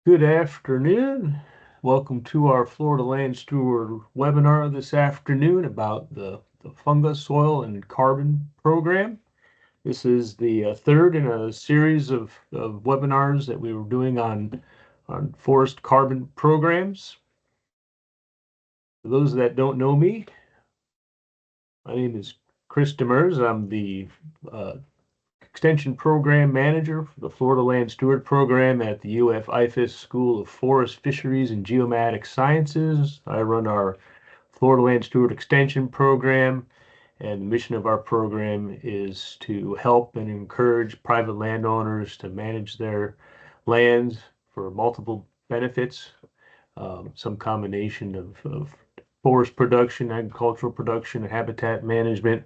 Good afternoon. Welcome to our Florida Land Steward webinar this afternoon about the Funga Soil and Carbon Program. This is the third in a series of webinars that we were doing on forest carbon programs. For those that don't know me, my name is Chris Demers. I'm the Extension Program Manager for the Florida Land Steward Program at the UF IFAS School of Forest, Fisheries, and Geomatic Sciences. I run our Florida Land Steward Extension Program, and the mission of our program is to help and encourage private landowners to manage their lands for multiple benefits, some combination of forest production, agricultural production, and habitat management.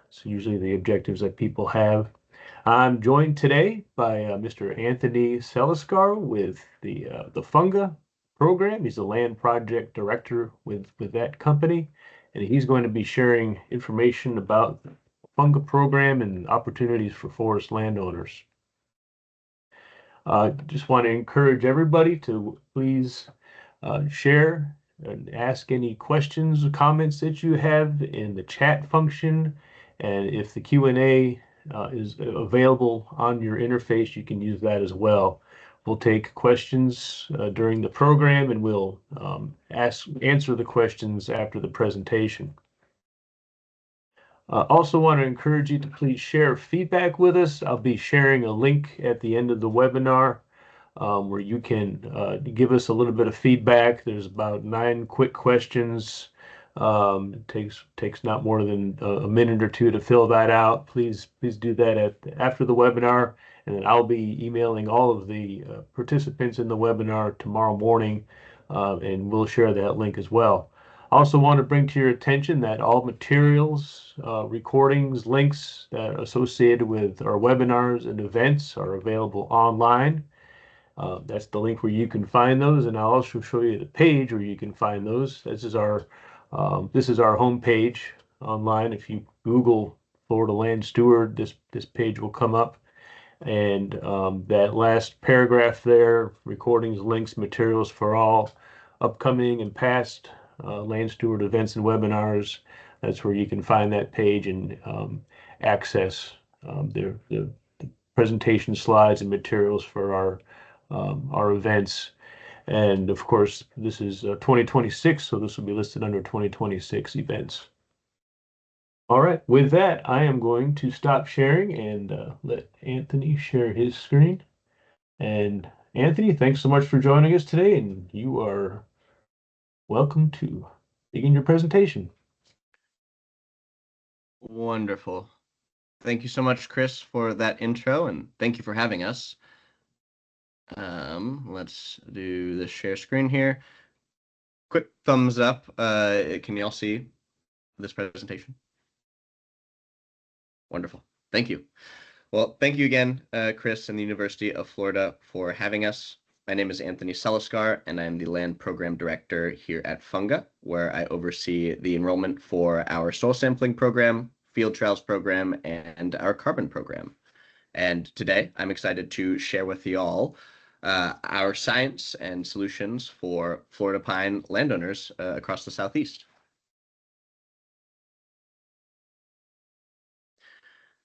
So usually the objectives that people have. I'm joined today by Mr. Anthony Seliskar with the Funga program. He's the land project director with that company, and he's going to be sharing information about the Funga program and opportunities for forest landowners. Just want to encourage everybody to please share and ask any questions or comments that you have in the chat function. And if the Q&A is available on your interface, you can use that as well. We'll take questions during the program, and we'll answer the questions after the presentation. Also want to encourage you to please share feedback with us. I'll be sharing a link at the end of the webinar where you can give us a little bit of feedback. There's about 9 quick questions. It takes not more than a minute or two to fill that out. Please do that after the webinar, and then I'll be emailing all of the participants in the webinar tomorrow morning, and we'll share that link as well. I also want to bring to your attention that all materials, recordings, links that are associated with our webinars and events are available online. That's the link where you can find those, and I'll also show you the page where you can find those. This is our home page online. If you Google Florida Land Steward, this page will come up, and that last paragraph there, recordings, links, materials for all upcoming and past Land Steward events and webinars. That's where you can find that page and access the presentation slides and materials for our events. And of course, this is 2026, so this will be listed under 2026 events. All right, with that, I am going to stop sharing and let Anthony share his screen. And Anthony, thanks so much for joining us today, and you are welcome to begin your presentation. Wonderful. Thank you so much, Chris, for that intro, and thank you for having us. Let's do the share screen here. Quick thumbs up. Can you all see this presentation? Wonderful. Thank you. Well, thank you again, Chris and the University of Florida for having us. My name is Anthony Seliskar, and I'm the Land Program Director here at Funga, where I oversee the enrollment for our soil sampling program, field trials program, and our carbon program. And today, I'm excited to share with you all our science and solutions for Florida pine landowners across the Southeast.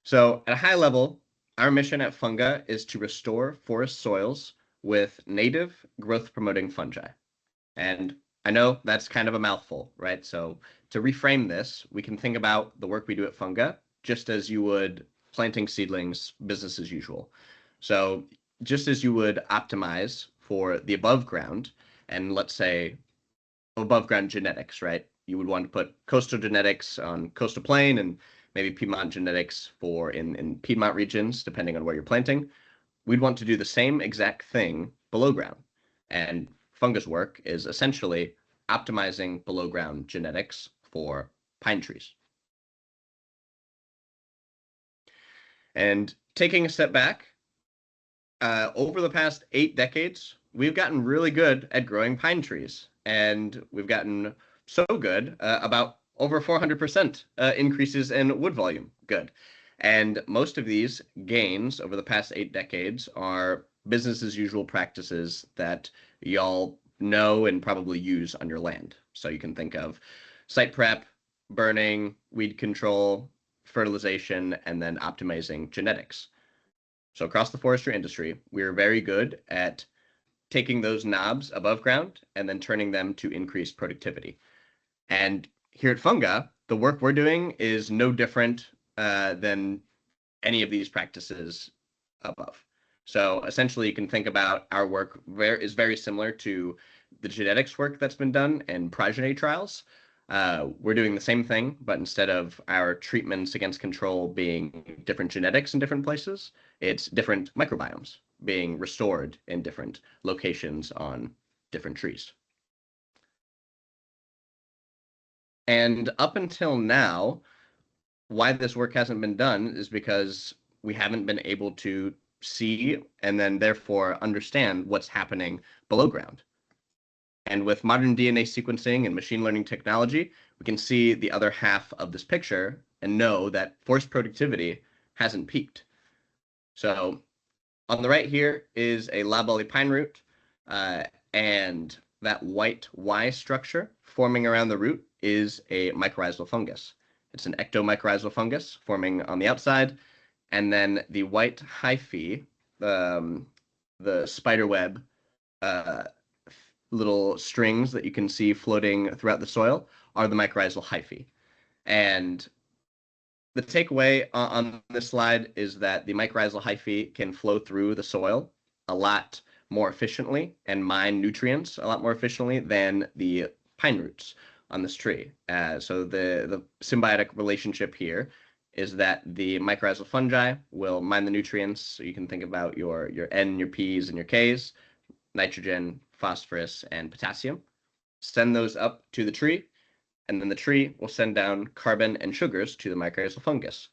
So at a high level, our mission at Funga is to restore forest soils with native growth-promoting fungi. And I know that's kind of a mouthful, right? So to reframe this, we can think about the work we do at Funga just as you would planting seedlings, business as usual. So just as you would optimize for the above ground, and let's say above ground genetics, right? You would want to put coastal genetics on coastal plain and maybe Piedmont genetics for in Piedmont regions, depending on where you're planting. We'd want to do the same exact thing below ground. And Funga's work is essentially optimizing below ground genetics for pine trees. And taking a step back, over the past 8 decades, we've gotten really good at growing pine trees. And we've gotten so good, about over 400% increases in wood volume. Good. And most of these gains over the past 8 decades are business as usual practices that y'all know and probably use on your land. So you can think of site prep, burning, weed control, fertilization, and then optimizing genetics. So across the forestry industry, we're very good at taking those knobs above ground and then turning them to increase productivity. And here at Funga, the work we're doing is no different than any of these practices above. So essentially, you can think about our work is very similar to the genetics work that's been done in progeny trials. We're doing the same thing, but instead of our treatments against control being different genetics in different places, it's different microbiomes being restored in different locations on different trees. And up until now, why this work hasn't been done is because we haven't been able to see and then therefore understand what's happening below ground. And with modern DNA sequencing and machine learning technology, we can see the other half of this picture and know that forest productivity hasn't peaked. So on the right here is a loblolly pine root, and that white Y structure forming around the root is a mycorrhizal fungus. It's an ectomycorrhizal fungus forming on the outside, and then the white hyphae, the spider web little strings that you can see floating throughout the soil are the mycorrhizal hyphae. And the takeaway on this slide is that the mycorrhizal hyphae can flow through the soil a lot more efficiently and mine nutrients a lot more efficiently than the pine roots on this tree. So the symbiotic relationship here is that the mycorrhizal fungi will mine the nutrients. So you can think about your N, your P's, and your K's, nitrogen, phosphorus, and potassium. Send those up to the tree, and then the tree will send down carbon and sugars to the mycorrhizal fungus.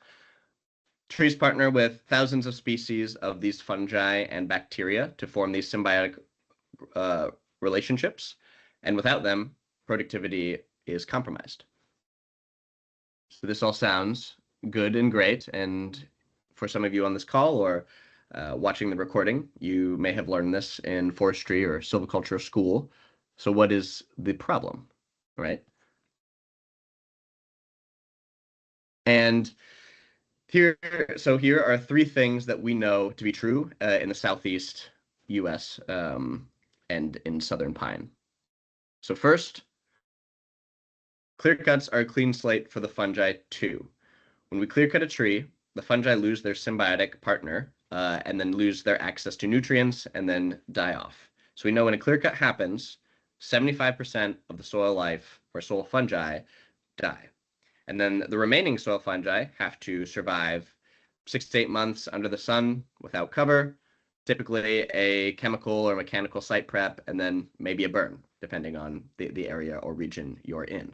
Trees partner with thousands of species of these fungi and bacteria to form these symbiotic relationships, and without them, productivity is compromised. So this all sounds good and great, and for some of you on this call or watching the recording, you may have learned this in forestry or silviculture school. So what is the problem, right? And here are three things that we know to be true in the Southeast U.S. And in southern pine. So first, clear cuts are a clean slate for the fungi too. When we clear cut a tree, the fungi lose their symbiotic partner and then lose their access to nutrients and then die off. So we know when a clear cut happens, 75% of the soil life or soil fungi die. And then the remaining soil fungi have to survive 6 to 8 months under the sun without cover, typically a chemical or mechanical site prep, and then maybe a burn, depending on the area or region you're in.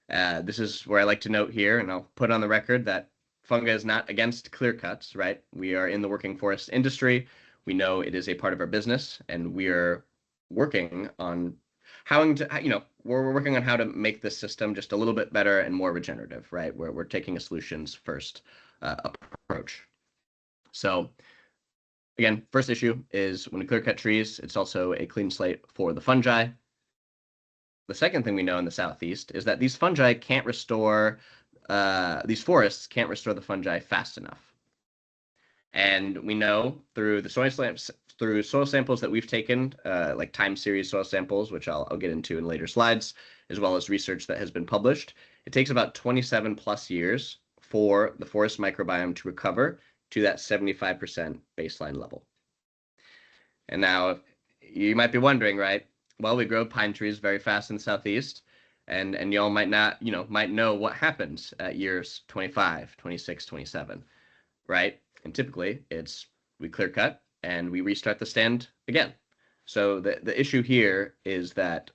This is where I like to note here, and I'll put on the record that Funga is not against clear cuts, right? We are in the working forest industry. We know it is a part of our business, and we are working on how to, we're working on how to make this system just a little bit better and more regenerative, right? Where we're taking a solutions first approach. So again, first issue is when we clear cut trees, it's also a clean slate for the fungi. The second thing we know in the Southeast is that these fungi can't restore, these forests can't restore the fungi fast enough. And we know through the soil samples that we've taken, like time series soil samples, which I'll get into in later slides, as well as research that has been published, it takes about 27 plus years for the forest microbiome to recover to that 75% baseline level. And now you might be wondering, right? Well, we grow pine trees very fast in the Southeast, and y'all might not, might know what happens at years 25, 26, 27, right? And typically it's we clear cut and we restart the stand again. So the issue here is that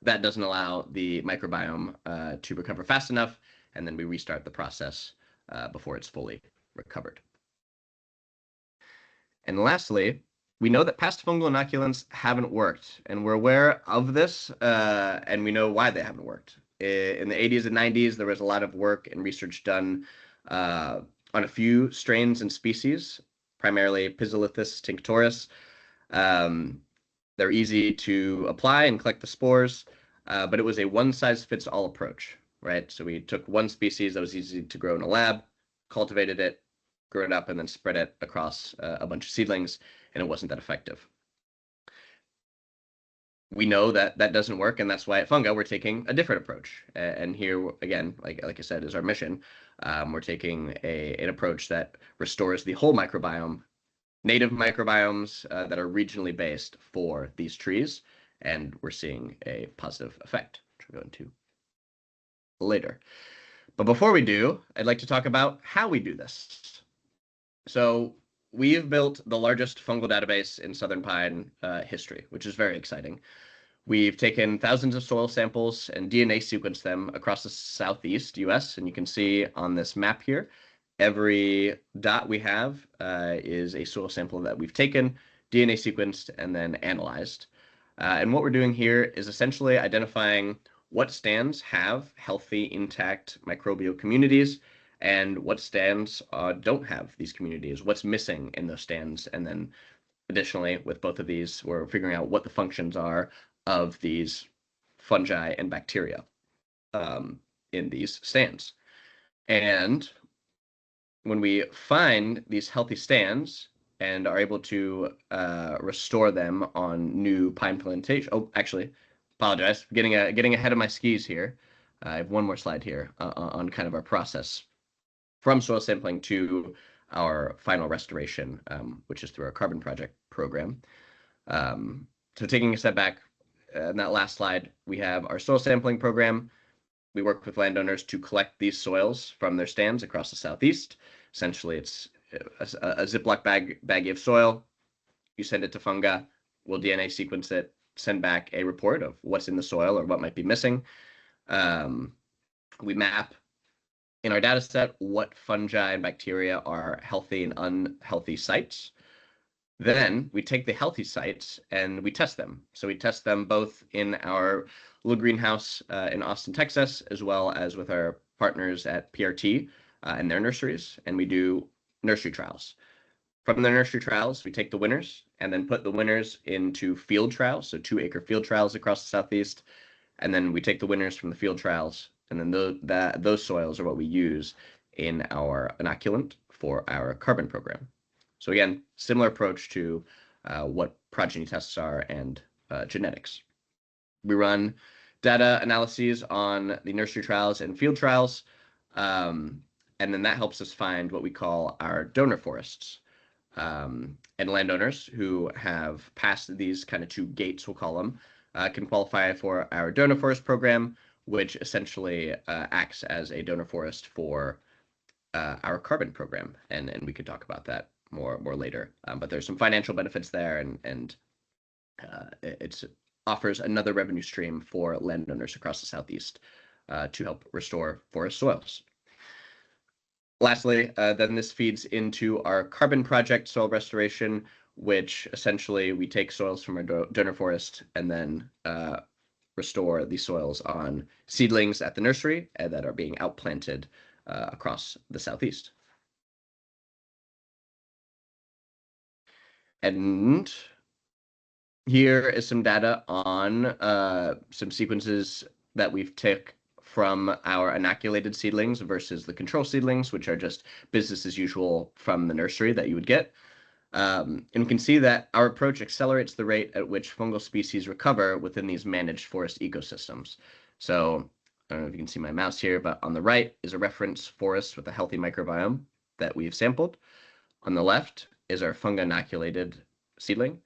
doesn't allow the microbiome to recover fast enough, and then we restart the process before it's fully recovered. And lastly, we know that past fungal inoculants haven't worked, and we're aware of this, and we know why they haven't worked. In the 80s and 90s, there was a lot of work and research done on a few strains and species primarily Pisolithus tinctoris. They're easy to apply and collect the spores, but it was a one-size-fits-all approach, right? So we took one species that was easy to grow in a lab, cultivated it, grew it up, and then spread it across a bunch of seedlings, and it wasn't that effective. We know that that doesn't work, and that's why at Funga we're taking a different approach. And here again, like I said, is our mission. We're taking an approach that restores the whole microbiome, native microbiomes that are regionally based for these trees, and we're seeing a positive effect, which we'll go into later. But before we do, I'd like to talk about how we do this. So we've built the largest fungal database in southern pine history, which is very exciting. We've taken thousands of soil samples and DNA sequenced them across the Southeast U.S. And you can see on this map here, every dot we have is a soil sample that we've taken, DNA sequenced, and then analyzed. And what we're doing here is essentially identifying what stands have healthy, intact microbial communities and what stands don't have these communities, what's missing in those stands. And then additionally, with both of these, we're figuring out what the functions are of these fungi and bacteria in these stands. And when we find these healthy stands and are able to restore them on new pine plantation. Oh, actually, apologize. Getting ahead of my skis here. I have one more slide here on kind of our process from soil sampling to our final restoration, which is through our carbon project program. So taking a step back, in that last slide, we have our soil sampling program. We work with landowners to collect these soils from their stands across the Southeast. Essentially, it's a Ziploc baggie of soil. You send it to Funga. We'll DNA sequence it, send back a report of what's in the soil or what might be missing. We map in our data set what fungi and bacteria are healthy and unhealthy sites. Then we take the healthy sites and we test them. So we test them both in our little greenhouse in Austin, Texas, as well as with our partners at PRT and their nurseries. And we do nursery trials. From the nursery trials, we take the winners and then put the winners into field trials, so 2-acre field trials across the Southeast. And then we take the winners from the field trials, and then those soils are what we use in our inoculant for our carbon program. So again, similar approach to what progeny tests are and genetics. We run data analyses on the nursery trials and field trials, and then that helps us find what we call our donor forests. And landowners who have passed these kind of 2 gates, we'll call them, can qualify for our donor forest program, which essentially acts as a donor forest for our carbon program. And we could talk about that more later. But there's some financial benefits there, and it offers another revenue stream for landowners across the Southeast to help restore forest soils. Lastly, then this feeds into our carbon project soil restoration, which essentially we take soils from our donor forest and then restore these soils on seedlings at the nursery that are being outplanted across the Southeast. And here is some data on some sequences that we've took from our inoculated seedlings versus the control seedlings, which are just business as usual from the nursery that you would get. And you can see that our approach accelerates the rate at which fungal species recover within these managed forest ecosystems. So I don't know if you can see my mouse here, but on the right is a reference forest with a healthy microbiome that we've sampled. On the left is our funga inoculated seedling.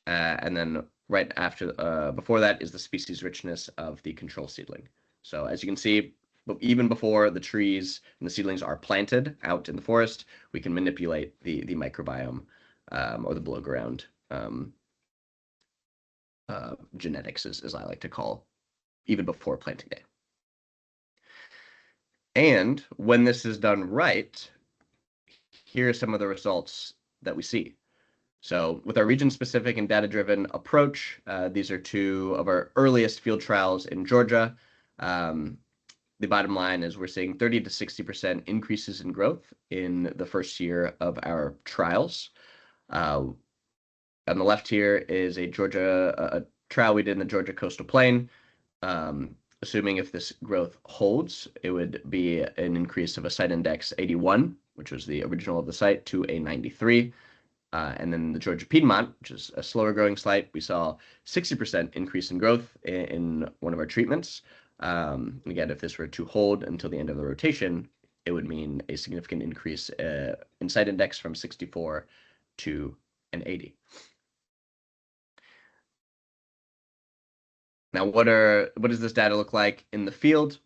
And then right after, before that is the species richness of the control seedling. So as you can see, even before the trees and the seedlings are planted out in the forest, we can manipulate the microbiome or the below ground genetics, as I like to call, even before planting day. And when this is done right, here are some of the results that we see. So with our region-specific and data-driven approach, these are 2 of our earliest field trials in Georgia. The bottom line is we're seeing 30 to 60% increases in growth in the first year of our trials. On the left here is a trial we did in the Georgia coastal plain. Assuming if this growth holds, it would be an increase of a site index 81, which was the original of the site, to a 93. And then the Georgia Piedmont, which is a slower growing site, we saw 60% increase in growth in one of our treatments. Again, if this were to hold until the end of the rotation, it would mean a significant increase in site index from 64 to an 80. Now, what does this data look like in the field?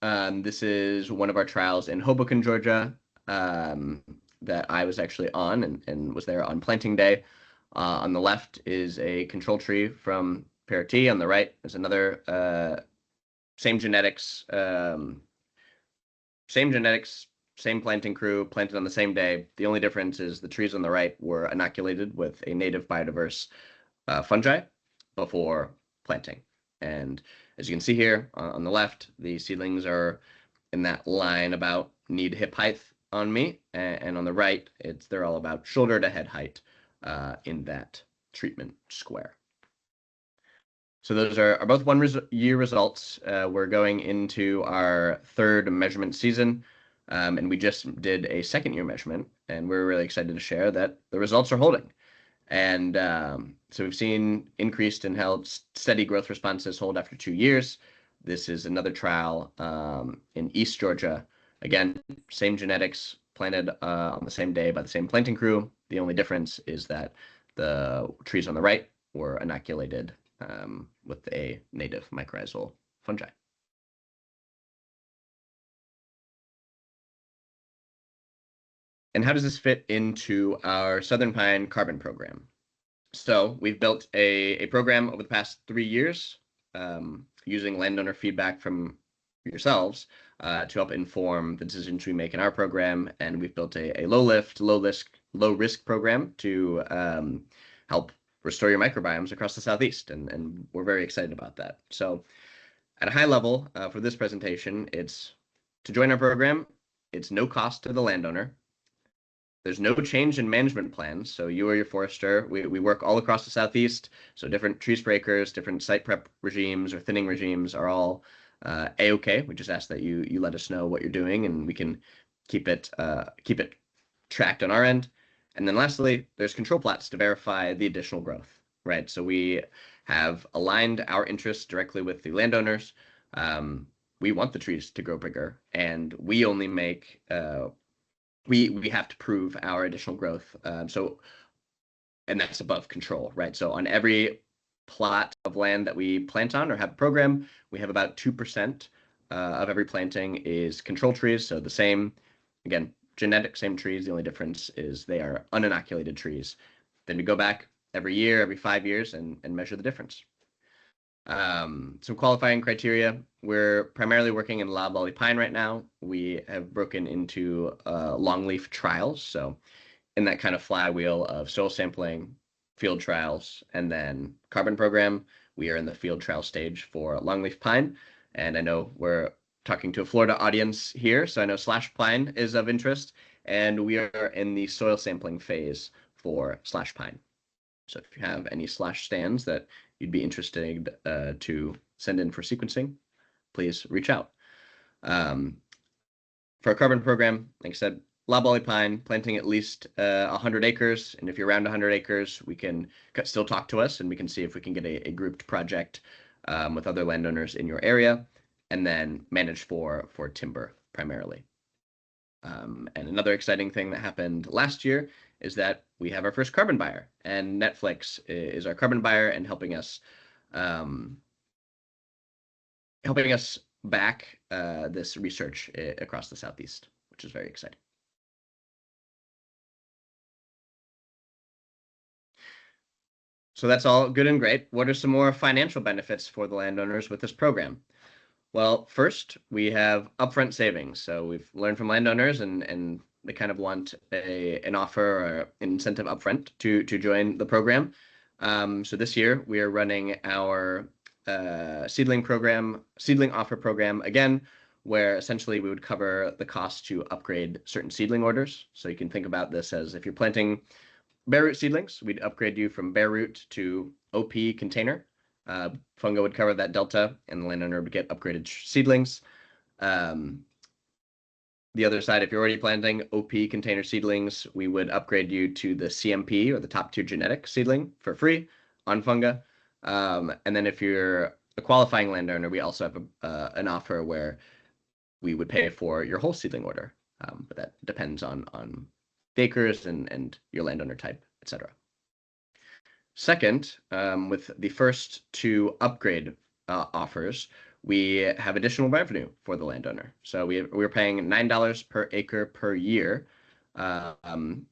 This is one of our trials in Hoboken, Georgia, that I was actually on and was there on planting day. On the left is a control tree from pear T. On the right is another same genetics, same planting crew, planted on the same day. The only difference is the trees on the right were inoculated with a native biodiverse fungi before planting. And as you can see here on the left, the seedlings are in that line about knee to hip height on me, and on the right, they're all about shoulder to head height in that treatment square. So those are both 1 year results. We're going into our third measurement season, and we just did a 2nd-year measurement, and we're really excited to share that the results are holding. And so we've seen increased and held steady growth responses hold after 2 years. This is another trial in East Georgia. Again, same genetics, planted on the same day by the same planting crew. The only difference is that the trees on the right were inoculated with a native mycorrhizal fungi. And how does this fit into our Southern Pine carbon program? So we've built a program over the past 3 years using landowner feedback from yourselves to help inform the decisions we make in our program. And we've built a low risk program to help restore your microbiomes across the Southeast. And we're very excited about that. So at a high level for this presentation, it's to join our program, it's no cost to the landowner. There's no change in management plans. So you or your forester, we work all across the Southeast. So different tree breakers, different site prep regimes or thinning regimes are all A-OK. We just ask that you let us know what you're doing and we can keep it tracked on our end. And then lastly, there's control plots to verify the additional growth, right? So we have aligned our interests directly with the landowners. We want the trees to grow bigger, and we only make we have to prove our additional growth. And that's above control, right? So on every plot of land that we plant on or have a program, we have about 2% of every planting is control trees. So the same, again, genetic, same trees. The only difference is they are uninoculated trees. Then we go back every year, every 5 years, and measure the difference. Some qualifying criteria. We're primarily working in loblolly pine right now. We have broken into longleaf trials. So in that kind of flywheel of soil sampling, field trials, and then carbon program, we are in the field trial stage for longleaf pine. And I know we're talking to a Florida audience here, so I know slash pine is of interest. And we are in the soil sampling phase for slash pine. So if you have any slash stands that you'd be interested to send in for sequencing, please reach out. For a carbon program, like I said, loblolly pine, planting at least 100 acres. And if you're around 100 acres, we can still talk to us and we can see if we can get a grouped project with other landowners in your area and then manage for timber primarily. And another exciting thing that happened last year is that we have our first carbon buyer, and Netflix is our carbon buyer and helping us back this research across the Southeast, which is very exciting. So that's all good and great. What are some more financial benefits for the landowners with this program? Well, first, we have upfront savings. So we've learned from landowners and they kind of want an offer or an incentive upfront to join the program. So this year we are running our seedling offer program again, where essentially we would cover the cost to upgrade certain seedling orders. So you can think about this as if you're planting bare root seedlings, we'd upgrade you from bare root to OP container. Funga would cover that delta, and the landowner would get upgraded seedlings. The other side, if you're already planting OP container seedlings, we would upgrade you to the CMP, or the top tier genetic seedling, for free on Funga. And then if you're a qualifying landowner, we also have an offer where we would pay for your whole seedling order. But that depends on the acres and your landowner type, etc. Second, with the first two upgrade offers, we have additional revenue for the landowner. So we're paying $9 per acre per year,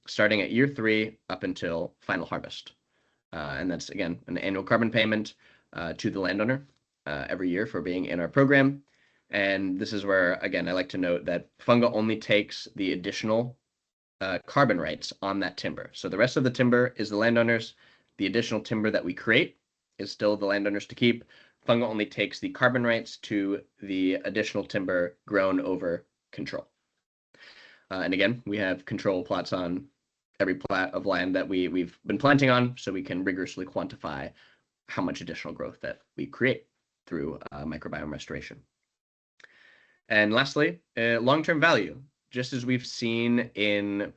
starting at year 3 up until final harvest. And that's, again, an annual carbon payment to the landowner every year for being in our program. And this is where, again, I like to note that Funga only takes the additional carbon rights on that timber. So the rest of the timber is the landowner's. The additional timber that we create is still the landowner's to keep. Funga only takes the carbon rights to the additional timber grown over control. And again, we have control plots on every plat of land that we've been planting on, so we can rigorously quantify how much additional growth that we create through microbiome restoration. And lastly, long-term value. Just as we've seen in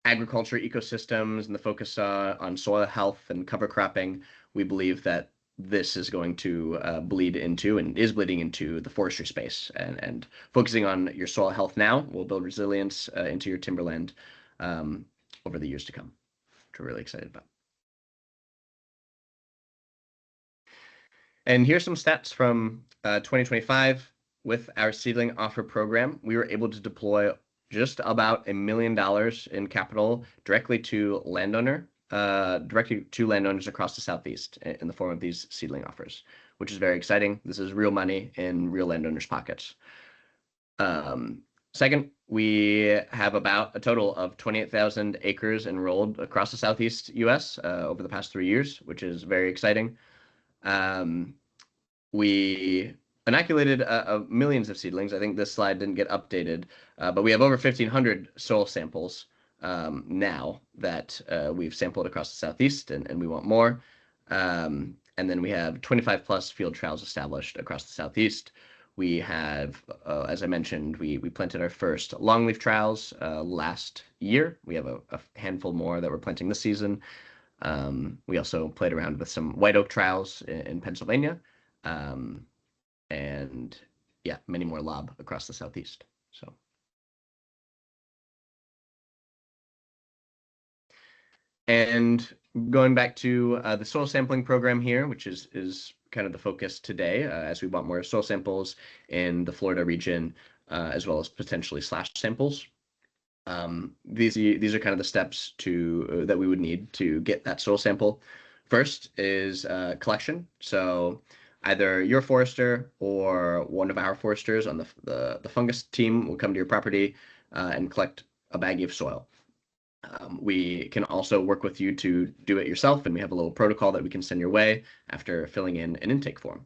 agriculture ecosystems and the focus on soil health and cover cropping, we believe that this is going to bleed into and is bleeding into the forestry space. And focusing on your soil health now will build resilience into your timberland over the years to come, which we're really excited about. And here's some stats from 2025. With our seedling offer program, we were able to deploy just about $1 million in capital directly to landowners across the Southeast in the form of these seedling offers, which is very exciting. This is real money in real landowners' pockets. Second, we have about a total of 28,000 acres enrolled across the Southeast U.S. Over the past 3 years, which is very exciting. We inoculated millions of seedlings. I think this slide didn't get updated, but we have over 1,500 soil samples now that we've sampled across the Southeast, and we want more. And then we have 25 plus field trials established across the Southeast. We have, as I mentioned, we planted our first longleaf trials last year. We have a handful more that we're planting this season. We also played around with some white oak trials in Pennsylvania. And yeah, many more lob across the Southeast. So, and going back to the soil sampling program here, which is kind of the focus today, as we want more soil samples in the Florida region, as well as potentially slash samples. These are kind of the steps that we would need to get that soil sample. First is collection. So either your forester or one of our foresters on the fungus team will come to your property and collect a baggie of soil. We can also work with you to do it yourself, and we have a little protocol that we can send your way after filling in an intake form.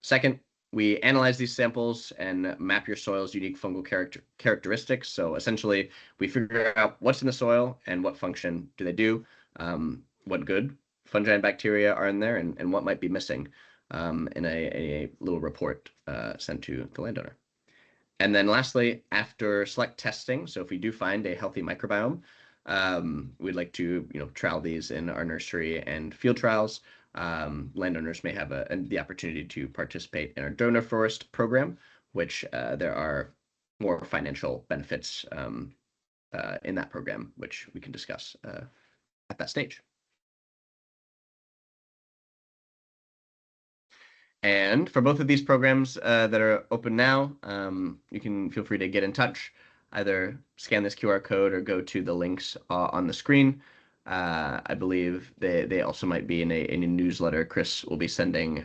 Second, we analyze these samples and map your soil's unique fungal characteristics. So essentially, we figure out what's in the soil and what function do they do, what good fungi and bacteria are in there, and what might be missing in a little report sent to the landowner. And then lastly, after select testing, so if we do find a healthy microbiome, we'd like to trial these in our nursery and field trials. Landowners may have the opportunity to participate in our donor forest program, which there are more financial benefits in that program, which we can discuss at that stage. And for both of these programs that are open now, you can feel free to get in touch. Either scan this QR code or go to the links on the screen. I believe they also might be in a newsletter Chris will be sending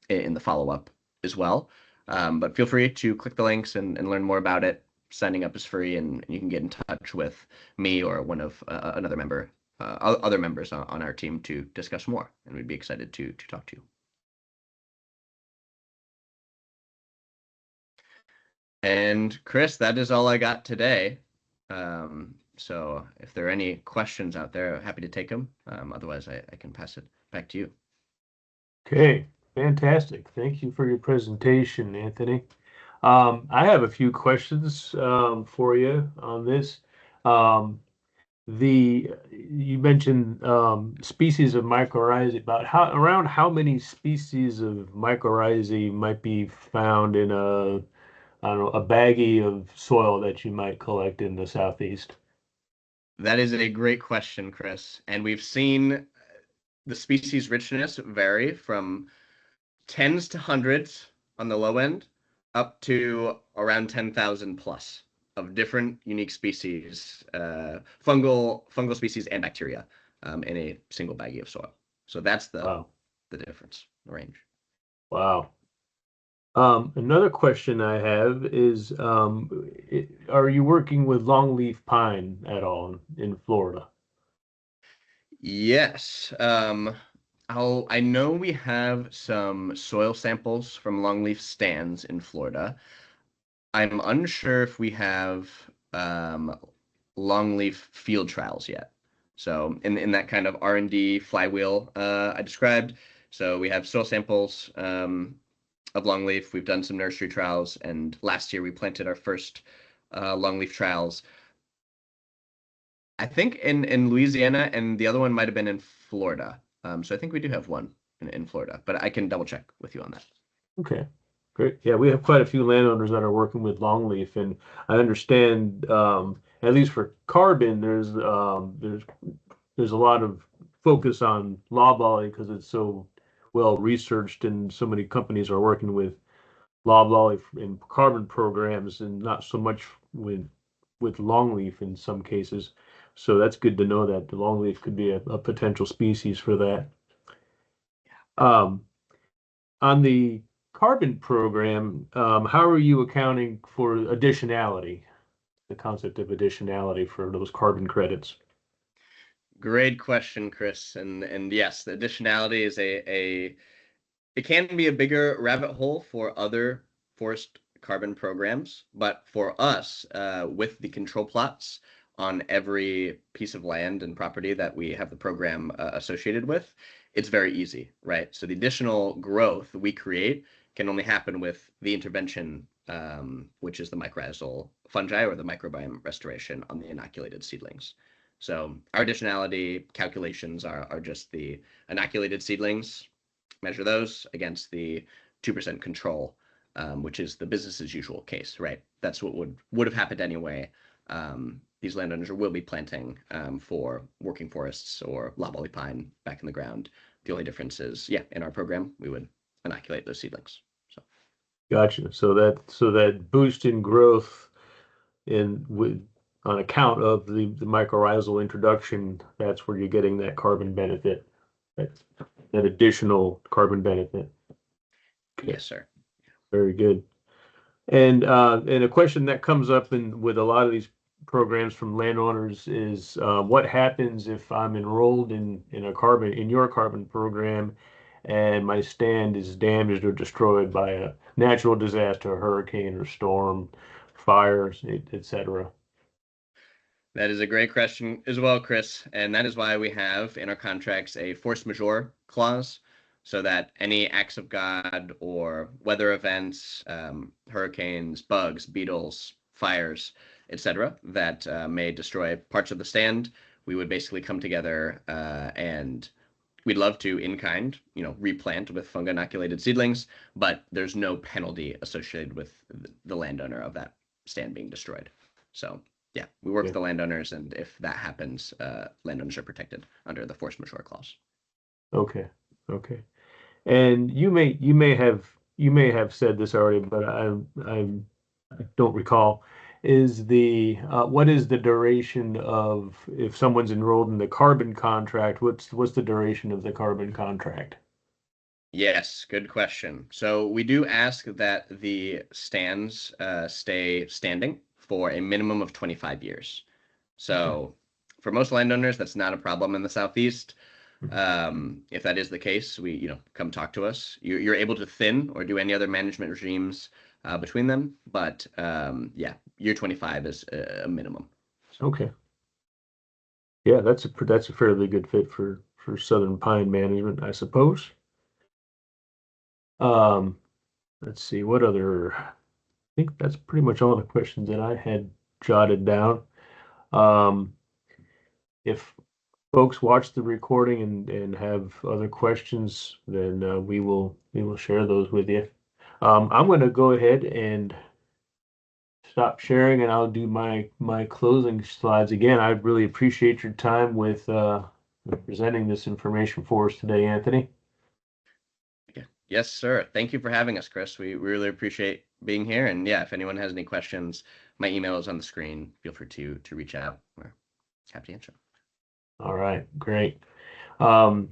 in the follow-up as well. But feel free to click the links and learn more about it. Signing up is free, and you can get in touch with me or one of other members on our team to discuss more, and we'd be excited to talk to you. And Chris, that is all I got today. So if there are any questions out there, happy to take them. Otherwise, I can pass it back to you. Okay, fantastic. Thank you for your presentation, Anthony. I have a few questions for you on this. Um, you mentioned species of mycorrhizae. Around how many species of mycorrhizae might be found in I don't know, a baggie of soil that you might collect in the Southeast? That is a great question, Chris. And we've seen the species richness vary from tens to hundreds on the low end up to around 10,000 plus of different unique species, fungal species and bacteria in a single baggie of soil. So that's Wow. the difference, the range. Wow. Another question I have is, are you working with longleaf pine at all in Florida? Yes. I know we have some soil samples from longleaf stands in Florida. I'm unsure if we have longleaf field trials yet. So in that kind of R&D flywheel I described, so we have soil samples of longleaf. We've done some nursery trials, and last year we planted our first longleaf trials. I think in Louisiana, and the other one might have been in Florida. So I think we do have one in Florida, but I can double check with you on that. Okay, great. Yeah, we have quite a few landowners that are working with longleaf, and I understand, at least for carbon, there's a lot of focus on loblolly because it's so well researched, and so many companies are working with loblolly in carbon programs, and not so much with longleaf in some cases. So that's good to know that the longleaf could be a potential species for that. Um, on the carbon program, how are you accounting for additionality, the concept of additionality for those carbon credits? Great question, Chris. And yes, the additionality is a it can be a bigger rabbit hole for other forest carbon programs, but for us, with the control plots on every piece of land and property that we have the program associated with, it's very easy, right? So the additional growth we create can only happen with the intervention, which is the mycorrhizal fungi or the microbiome restoration on the inoculated seedlings. So our additionality calculations are just the inoculated seedlings, measure those against the 2% control, which is the business as usual case, right? That's what would have happened anyway. These landowners will be planting for working forests or loblolly pine back in the ground. The only difference is, yeah, in our program, we would inoculate those seedlings. So Gotcha. So that boost in growth in with on account of the mycorrhizal introduction, that's where you're getting that carbon benefit, that, that additional carbon benefit. Okay, yes, sir. very good. And a question that comes up in with a lot of these programs from landowners is what happens if I'm enrolled in your carbon program and my stand is damaged or destroyed by a natural disaster, a hurricane or storm, fires, etc. That is a great question as well, Chris. And that is why we have in our contracts a force majeure clause so that any acts of God or weather events, hurricanes, bugs, beetles, fires, etc., that may destroy parts of the stand, we would basically come together and we'd love to in kind, replant with fungi inoculated seedlings, but there's no penalty associated with the landowner of that stand being destroyed. So yeah, we work with Okay. the landowners, and if that happens, landowners are protected under the force majeure clause. Okay. Okay. And you may have said this already, but I don't recall. What is the duration of if someone's enrolled in the carbon contract? What's the duration of the carbon contract? Yes, good question. So we do ask that the stands stay standing for a minimum of 25 years. Okay. So for most landowners, that's not a problem in the Southeast. Mhm. If that is the case, come talk to us. You're able to thin or do any other management regimes between them, but yeah, year 25 is a minimum. So Okay. Yeah, that's a fairly good fit for southern pine management, I suppose. Um, let's see what other. I think that's pretty much all the questions that I had jotted down. Um, if folks watch the recording and have other questions, then we will share those with you. I'm going to go ahead and stop sharing, and I'll do my closing slides again. I really appreciate your time with presenting this information for us today, Anthony. Yeah. Yes, sir. Thank you for having us, Chris. We really appreciate being here. And yeah, if anyone has any questions, my email is on the screen. Feel free to reach out. We're happy to answer. All right, great. Um,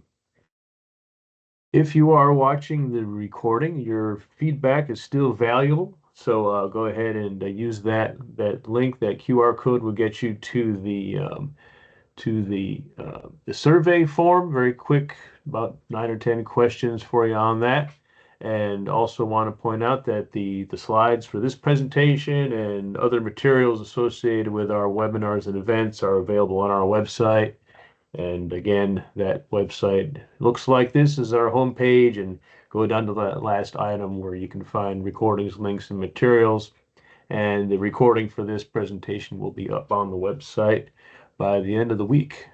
if you are watching the recording, your feedback is still valuable. So go ahead and use that link. That QR code will get you to the survey form. Very quick, about 9 or 10 questions for you on that. And also want to point out that the slides for this presentation and other materials associated with our webinars and events are available on our website. And again, that website looks like this is our homepage, and go down to that last item where you can find recordings, links, and materials. And the recording for this presentation will be up on the website by the end of the week.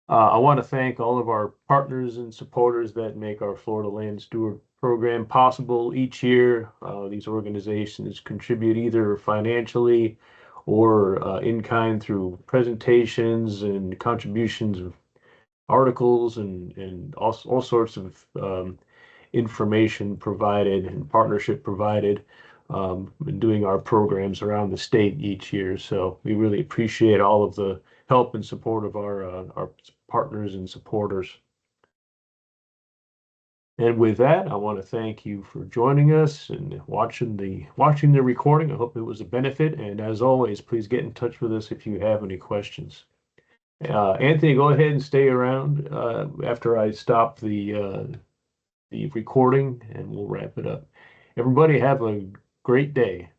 I want to thank all of our partners and supporters that make our Florida Land Steward program possible each year. These organizations contribute either financially or in kind through presentations and contributions of articles and all sorts of information provided and partnership provided in doing our programs around the state each year. So we really appreciate all of the help and support of our partners and supporters. And with that, I want to thank you for joining us and watching the recording. I hope it was a benefit. And as always, please get in touch with us if you have any questions. Anthony, go ahead and stay around after I stop the recording, and we'll wrap it up. Everybody have a great day.